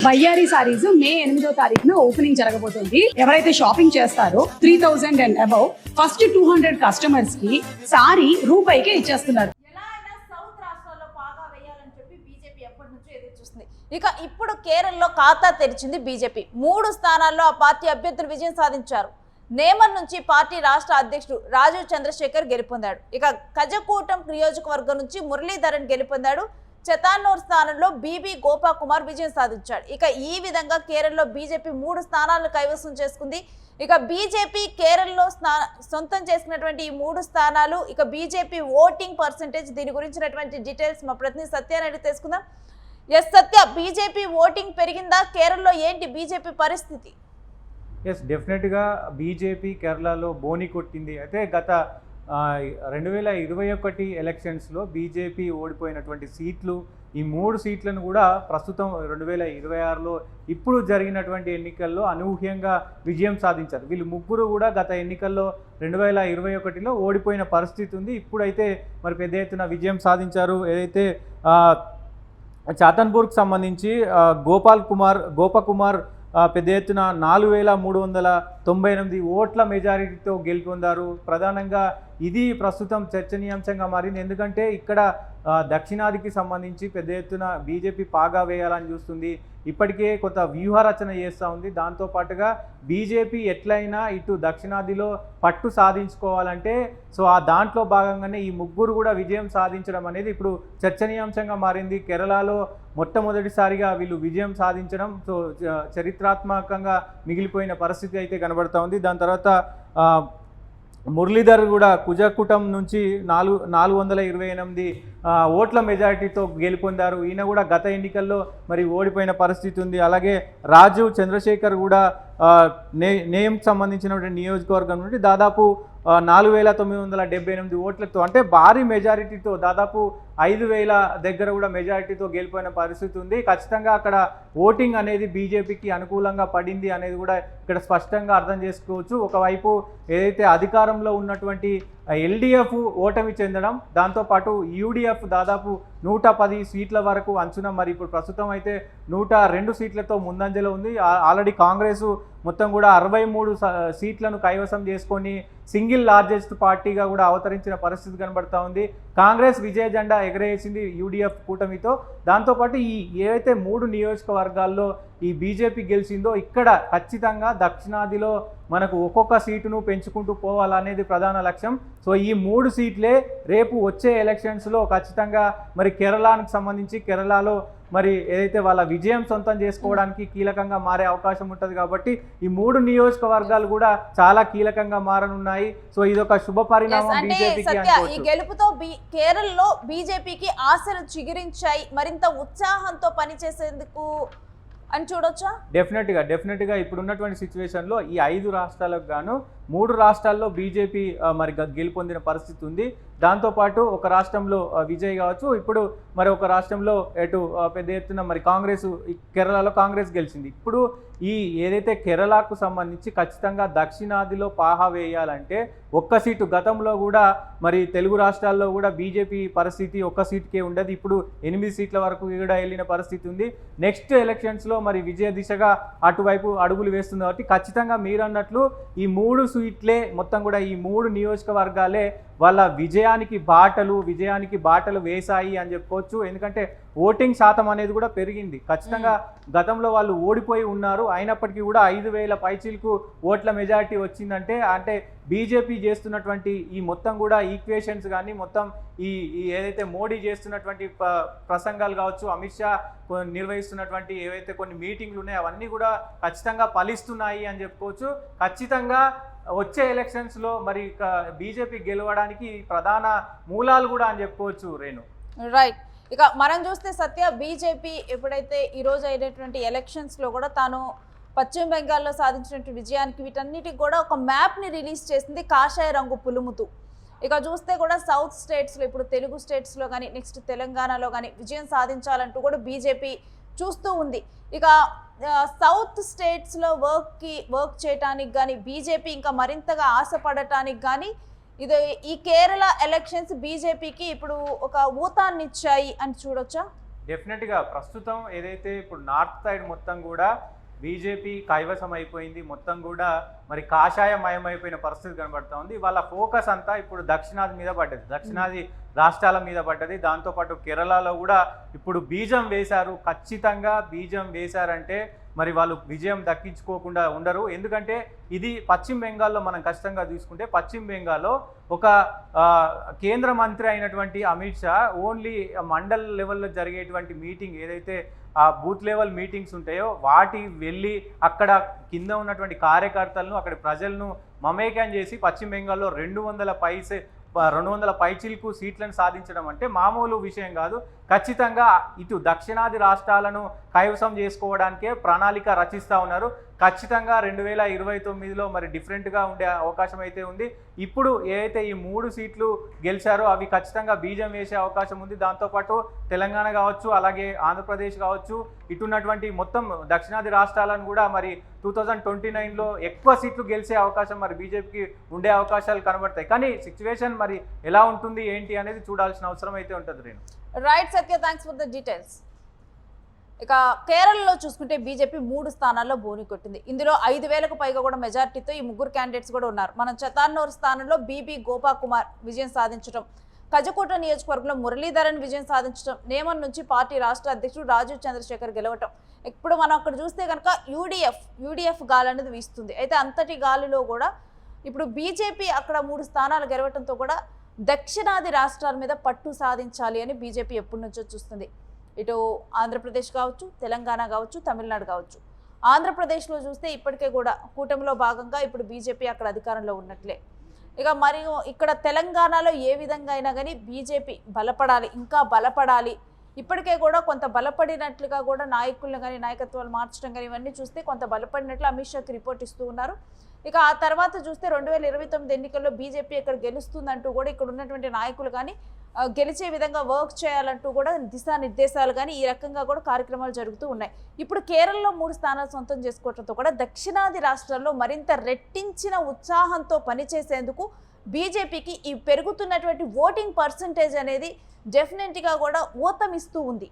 బయ్యారి సారీస్ మే 8వ తారీఖున ఓపెనింగ్ జరగబోతుంది. ఎవరైతే షాపింగ్ చేస్తారో 3000 అండ్ అబౌవ్ ఫస్ట్ 200 కస్టమర్స్ కి సారీ రూపాయికే ఇచ్చేస్తున్నారు. ఎలా అయినా సౌత్ రాష్ట్రాల్లో పాగా వేయాలని చెప్పి బీజేపీ ఎప్పటి నుంచో ఎదురు చూస్తుంది. ఇక ఇప్పుడు కేరళలో ఖాతా తెరిచింది బీజేపీ. 3 స్థానాల్లో ఆ పార్టీ అభ్యర్థులు విజయం సాధించారు. నేమన్ నుంచి పార్టీ రాష్ట్ర అధ్యక్షుడు రాజీవ్ చంద్రశేఖర్ గెలుపొందాడు. ఇక కజకూటం నియోజకవర్గం నుంచి మురళీధరన్ గెలుపొందాడు. చతాన్నూర్ స్థానంలో బీబీ గోపా కుమార్ విజయం సాధించాడు. ఇక ఈ విధంగా కేరళలో బీజేపీ 3 స్థానాలను కైవసం చేసుకుంది. ఇక బీజేపీ కేరళలో సొంతం చేసుకున్నటువంటి ఈ 3 స్థానాలు, ఇక బీజేపీ ఓటింగ్ పర్సెంటేజ్, దీని గురించినటువంటి డీటెయిల్స్ మా ప్రతినిధి సత్యారెడ్డి తెలుసుకుందాం. ఎస్ సత్య, బీజేపీ ఓటింగ్ పెరిగిందా? కేరళలో ఏంటి బీజేపీ పరిస్థితి? ఎస్, డెఫినెట్గా బీజేపీ కేరళలో బోని కొట్టింది. అయితే గత 2021 ఎలక్షన్స్లో బీజేపీ ఓడిపోయినటువంటి సీట్లు, ఈ 3 సీట్లను కూడా ప్రస్తుతం 2026లో ఇప్పుడు జరిగినటువంటి ఎన్నికల్లో అనూహ్యంగా విజయం సాధించారు. వీళ్ళు ముగ్గురు కూడా గత ఎన్నికల్లో 2021లో ఓడిపోయిన పరిస్థితి ఉంది. ఇప్పుడైతే మరి పెద్ద ఎత్తున విజయం సాధించారు. ఏదైతే చాతన్పూర్కి సంబంధించి గోపకుమార్ పెద్ద ఎత్తున 4398 ఓట్ల మెజారిటీతో గెలుపొందారు. ప్రధానంగా ఇది ప్రస్తుతం చర్చనీయాంశంగా మారింది. ఎందుకంటే ఇక్కడ దక్షిణాదికి సంబంధించి పెద్ద ఎత్తున బీజేపీ పాగా వేయాలని చూస్తుంది. ఇప్పటికే కొంత వ్యూహరచన చేస్తూ ఉంది. దాంతోపాటుగా బీజేపీ ఎట్లయినా ఇటు దక్షిణాదిలో పట్టు సాధించుకోవాలంటే ఆ దాంట్లో భాగంగానే ఈ ముగ్గురు కూడా విజయం సాధించడం అనేది ఇప్పుడు చర్చనీయాంశంగా మారింది. కేరళలో మొట్టమొదటిసారిగా వీళ్ళు విజయం సాధించడం చరిత్రాత్మకంగా మిగిలిపోయిన పరిస్థితి అయితే కనబడుతూ ఉంది. దాని తర్వాత మురళీధర్ కూడా కుజకుటం నుంచి 428 ఓట్ల మెజారిటీతో గెలుపొందారు. ఈయన కూడా గత ఎన్నికల్లో మరి ఓడిపోయిన పరిస్థితి ఉంది. అలాగే రాజీవ్ చంద్రశేఖర్ కూడా నేమ్కి సంబంధించినటువంటి నియోజకవర్గం నుండి దాదాపు 4978 ఓట్లతో, అంటే భారీ మెజారిటీతో, దాదాపు 5000 దగ్గర కూడా మెజారిటీతో గెలిపోయిన పరిస్థితి ఉంది. ఖచ్చితంగా అక్కడ ఓటింగ్ అనేది బీజేపీకి అనుకూలంగా పడింది అనేది కూడా ఇక్కడ స్పష్టంగా అర్థం చేసుకోవచ్చు. ఒకవైపు ఏదైతే అధికారంలో ఉన్నటువంటి ఎల్డీఎఫ్ ఓటమి చెందడం, దాంతోపాటు యూడీఎఫ్ దాదాపు 110 సీట్ల వరకు అంచున, మరి ఇప్పుడు ప్రస్తుతం అయితే 102 సీట్లతో ముందంజలో ఉంది. ఆల్రెడీ కాంగ్రెస్ మొత్తం కూడా 63 సీట్లను కైవసం చేసుకొని సింగిల్ లార్జెస్ట్ పార్టీగా కూడా అవతరించిన పరిస్థితి కనబడతా ఉంది. కాంగ్రెస్ విజయ జెండా ఎగరేసింది యూడీఎఫ్ కూటమితో. దాంతోపాటు ఈ ఏవైతే 3 నియోజకవర్గాల్లో ఈ బీజేపీ గెలిచిందో ఇక్కడ ఖచ్చితంగా దక్షిణాదిలో మనకు ఒక్కొక్క సీటును పెంచుకుంటూ పోవాలనేది ప్రధాన లక్ష్యం. ఈ 3 సీట్లే రేపు వచ్చే ఎలక్షన్స్లో ఖచ్చితంగా మరి కేరళకు సంబంధించి కేరళలో మరి ఏదైతే వాళ్ళ విజయం సొంతం చేసుకోవడానికి కీలకంగా మారే అవకాశం ఉంటుంది. కాబట్టి ఈ 3 నియోజకవర్గాలు కూడా చాలా కీలకంగా మారనున్నాయి. ఇదొక శుభ పరిణామం బీజేపీకి. ఈ గెలుపుతో కేరళలో బీజేపీకి ఆశలు చిగురించాయి, మరింత ఉత్సాహంతో పనిచేసేందుకు అని చూడొచ్చా? డెఫినెట్గా ఇప్పుడు ఉన్నటువంటి సిచ్యువేషన్లో ఈ 5 రాష్ట్రాలకు గాను 3 రాష్ట్రాల్లో బీజేపీ మరి గెలుపొందిన పరిస్థితి ఉంది. దాంతోపాటు ఒక రాష్ట్రంలో విజయ్ కావచ్చు, ఇప్పుడు మరి ఒక రాష్ట్రంలో ఎటు పెద్ద ఎత్తున మరి కేరళలో కాంగ్రెస్ గెలిచింది. ఇప్పుడు ఈ ఏదైతే కేరళకు సంబంధించి ఖచ్చితంగా దక్షిణాదిలో పాహా వేయాలంటే ఒక్క సీటు, గతంలో కూడా మరి తెలుగు రాష్ట్రాల్లో కూడా బీజేపీ పరిస్థితి ఒక్క సీటుకే ఉండదు. ఇప్పుడు 8 సీట్ల వరకు కూడా వెళ్ళిన పరిస్థితి ఉంది. నెక్స్ట్ ఎలక్షన్స్లో మరి విజయ దిశగా అటువైపు అడుగులు వేస్తుంది. కాబట్టి ఖచ్చితంగా మీరు అన్నట్లు ఈ 3 సీట్లే మొత్తం కూడా ఈ 3 నియోజకవర్గాలే వాళ్ళ విజయానికి బాటలు వేశాయి అని చెప్పుకోవచ్చు. ఎందుకంటే ఓటింగ్ శాతం అనేది కూడా పెరిగింది. ఖచ్చితంగా గతంలో వాళ్ళు ఓడిపోయి ఉన్నారు, అయినప్పటికీ కూడా 5000 పైచీలకు ఓట్ల మెజారిటీ వచ్చిందంటే అంటే బీజేపీ చేస్తున్నటువంటి ఈ మొత్తం కూడా ఈక్వేషన్స్ కానీ, మొత్తం ఈ ఏదైతే మోడీ చేస్తున్నటువంటి ప్రసంగాలు కావచ్చు, అమిత్ షా నిర్వహిస్తున్నటువంటి ఏవైతే కొన్ని మీటింగ్లు ఉన్నాయో అవన్నీ కూడా ఖచ్చితంగా ఫలిస్తున్నాయి అని చెప్పుకోవచ్చు. ఖచ్చితంగా వచ్చే ఎలక్షన్స్లో మరి బీజేపీ గెలవడానికి ప్రధాన మూలాలు కూడా అని చెప్పుకోవచ్చు. రేణు, రైట్. ఇక మనం చూస్తే సత్య, బీజేపీ ఎప్పుడైతే ఈరోజు అయినటువంటి ఎలక్షన్స్లో కూడా తాను పశ్చిమ బెంగాల్లో సాధించినటువంటి విజయానికి వీటన్నిటికి కూడా ఒక మ్యాప్ని రిలీజ్ చేసింది కాషాయ రంగు పులుముతూ. ఇక చూస్తే కూడా సౌత్ స్టేట్స్లో, ఇప్పుడు తెలుగు స్టేట్స్లో కానీ నెక్స్ట్ తెలంగాణలో కానీ విజయం సాధించాలంటూ కూడా బీజేపీ చూస్తూ ఉంది. ఇక సౌత్ స్టేట్స్లో వర్క్ చేయటానికి కానీ బీజేపీ ఇంకా మరింతగా ఆశపడటానికి కానీ ఇది ఈ కేరళ ఎలక్షన్స్ బీజేపీకి ఇప్పుడు ఒక ఊతాన్ని ఇచ్చాయి అని చూడొచ్చా? డెఫినెట్గా ప్రస్తుతం ఏదైతే ఇప్పుడు నార్త్ సైడ్ మొత్తం కూడా బీజేపీ కైవసం అయిపోయింది, మొత్తం కూడా మరి కాషాయమయం అయిపోయిన పరిస్థితి కనబడుతూ ఉంది. వాళ్ళ ఫోకస్ అంతా ఇప్పుడు దక్షిణాది మీద పడ్డది, దక్షిణాది రాష్ట్రాల మీద పడ్డది. దాంతోపాటు కేరళలో కూడా ఇప్పుడు బీజం వేశారు. ఖచ్చితంగా బీజం వేశారంటే మరి వాళ్ళు విజయం దక్కించుకోకుండా ఉండరు. ఎందుకంటే ఇది పశ్చిమ బెంగాల్లో మనం ఖచ్చితంగా తీసుకుంటే, పశ్చిమ బెంగాల్లో ఒక కేంద్ర మంత్రి అయినటువంటి అమిత్ షా ఓన్లీ మండల్ లెవెల్లో జరిగేటువంటి మీటింగ్ ఏదైతే ఆ బూత్ లెవెల్ మీటింగ్స్ ఉంటాయో వాటి వెళ్ళి అక్కడ కింద ఉన్నటువంటి కార్యకర్తలను అక్కడ ప్రజలను మమేకం చేసి పశ్చిమ బెంగాల్లో 200 పైచిలకు సీట్లను సాధించడం అంటే మామూలు విషయం కాదు. ఖచ్చితంగా ఇటు దక్షిణాది రాష్ట్రాలను కైవసం చేసుకోవడానికే ప్రణాళిక రచిస్తూ ఉన్నారు. ఖచ్చితంగా 2029లో మరి డిఫరెంట్గా ఉండే అవకాశం అయితే ఉంది. ఇప్పుడు ఏదైతే ఈ 3 సీట్లు గెలిచారో అవి ఖచ్చితంగా బీజం వేసే అవకాశం ఉంది. దాంతోపాటు తెలంగాణ కావచ్చు, అలాగే ఆంధ్రప్రదేశ్ కావచ్చు, ఇటున్నటువంటి మొత్తం దక్షిణాది రాష్ట్రాలను కూడా మరి 2029లో ఎక్కువ సీట్లు గెలిచే అవకాశం మరి బీజేపీకి ఉండే అవకాశాలు కనబడతాయి. కానీ సిచ్యువేషన్ మరి ఎలా ఉంటుంది ఏంటి అనేది చూడాల్సిన అవసరం అయితే ఉంటుంది. Renu right Satya, thanks for the details. ఇక కేరళలో చూసుకుంటే బీజేపీ 3 స్థానాల్లో బోని కొట్టింది. ఇందులో 5,000కు పైగా కూడా మెజార్టీతో ఈ 3 క్యాండిడేట్స్ కూడా ఉన్నారు. మనం చతాన్నూరు స్థానంలో బీబీ గోపాకుమార్ విజయం సాధించడం, కజకోట నియోజకవర్గంలో మురళీధరన్ విజయం సాధించడం, నేమన్ నుంచి పార్టీ రాష్ట్ర అధ్యక్షుడు రాజీవ్ చంద్రశేఖర్ గెలవటం. ఇప్పుడు మనం అక్కడ చూస్తే కనుక యూడిఎఫ్ గాలి అనేది వీస్తుంది. అయితే అంతటి గాలిలో కూడా ఇప్పుడు బీజేపీ అక్కడ 3 స్థానాలు గెలవటంతో కూడా దక్షిణాది రాష్ట్రాల మీద పట్టు సాధించాలి అని బీజేపీ ఎప్పటి నుంచో చూస్తుంది. ఇటు ఆంధ్రప్రదేశ్ కావచ్చు, తెలంగాణ కావచ్చు, తమిళనాడు కావచ్చు. ఆంధ్రప్రదేశ్లో చూస్తే ఇప్పటికే కూడా కూటమిలో భాగంగా ఇప్పుడు బీజేపీ అక్కడ అధికారంలో ఉన్నట్లే. ఇక మరియు ఇక్కడ తెలంగాణలో ఏ విధంగా అయినా కానీ బీజేపీ బలపడాలి, ఇంకా బలపడాలి. ఇప్పటికే కూడా కొంత బలపడినట్లుగా కూడా నాయకులను కానీ నాయకత్వాలు మార్చడం కానీ ఇవన్నీ చూస్తే కొంత బలపడినట్లు అమిత్ షాకి రిపోర్ట్ ఇస్తూ ఉన్నారు. ఇక ఆ తర్వాత చూస్తే 2029 ఎన్నికల్లో బీజేపీ ఇక్కడ గెలుస్తుందంటూ కూడా ఇక్కడ ఉన్నటువంటి నాయకులు కానీ గెలిచే విధంగా వర్క్ చేయాలంటూ కూడా దిశానిర్దేశాలు కానీ ఈ రకంగా కూడా కార్యక్రమాలు జరుగుతూ ఉన్నాయి. ఇప్పుడు కేరళలో 3 స్థానాలు సొంతం చేసుకోవడంతో కూడా దక్షిణాది రాష్ట్రాల్లో మరింత రెట్టించిన ఉత్సాహంతో పనిచేసేందుకు బీజేపీకి ఈ పెరుగుతున్నటువంటి ఓటింగ్ పర్సంటేజ్ అనేది డెఫినెట్గా కూడా ఊతమిస్తూ ఉంది.